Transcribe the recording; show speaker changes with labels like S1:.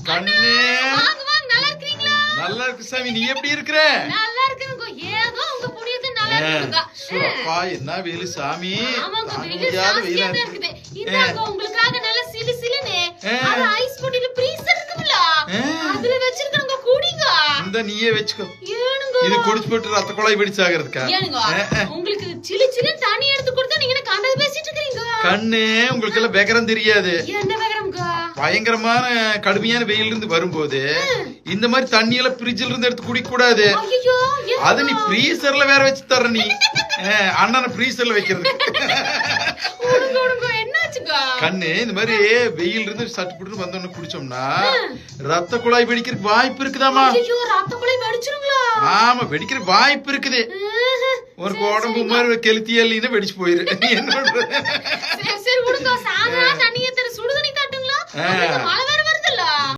S1: கண்ணே
S2: வாங்க வாங்க, நல்லா இருக்கீங்களா?
S1: நல்லா இருக்கு சாமி. நீ எப்படி இருக்கிற?
S2: நல்லா இருக்கேங்க. ஏதோ உங்க புண்ணியத்துல நல்லா இருக்குங்க.
S1: அப்பா என்ன வெயில் சாமி.
S2: ஆமாங்க,
S1: தாங்க
S2: வெயில்
S1: முடியாத
S2: ஜாஸ்தியா
S1: வெயிலா
S2: இருக்குது. இந்தாங்க உங்களுக்காக நல்ல சிலு சிலுன்னு அது ஐஸ் பொட்டில ஃப்ரீசர் இருக்குல்ல, அதுல வச்சிருக்காங்க, குடிங்க.
S1: இந்த நீயே வெச்சுக்கோ.
S2: ஏனுங்க
S1: இது குடிச்சு போட்டு ரத்த குழாய் வெடிச்சு ஆகிறதுக்கா?
S2: ஏனுங்க உங்களுக்கு சிலு சிலுன்னு தண்ணி எடுத்து கொடுத்தா நீங்க என்ன கண்டது பேசிட்டு இருக்கீங்க?
S1: கண்ணு உங்களுக்கு எல்லாம் வெகரம் தெரியாது.
S2: என்ன வேகறம்ங்க?
S1: பயங்கரமான கடுமையான வெயில இருந்து வரும்போது இந்த மாதிரி தண்ணி எல்லாம் ஃப்ரிட்ஜ்ல இருந்து எடுத்து குடிக்க கூடாது.
S2: ஐயோ,
S1: அத நீ ஃப்ரீசர்ல வேற வச்சு தர்ற நீ. அண்ணனை ஃப்ரீசர்ல வைக்கிறது.
S2: ஓடுங்க ஓடுங்க, என்னாச்சுங்க?
S1: கண்ணு இந்த மாதிரி வெயில் இருந்து சட்டு புட்டு வந்தோன்னு குடிச்சோம்னா ரத்த குழாய் வெடிக்கிறதுக்கு வாய்ப்பு இருக்குதாமா?
S2: ஐயோ, ரத்த குழாய் வெடிச்சிருங்களா?
S1: ஆமா, வெடிக்கிற வாய்ப்பு இருக்குது. ஒரு உடம்பு மாதிரி கெளுத்தியல்லின்னு வெடிச்சு போயிரு. என்ன பண்றது?
S2: சரி சரி விடுங்க. சாதா தண்ணியை தர சுடு தண்ணி காட்டுங்களா? மழை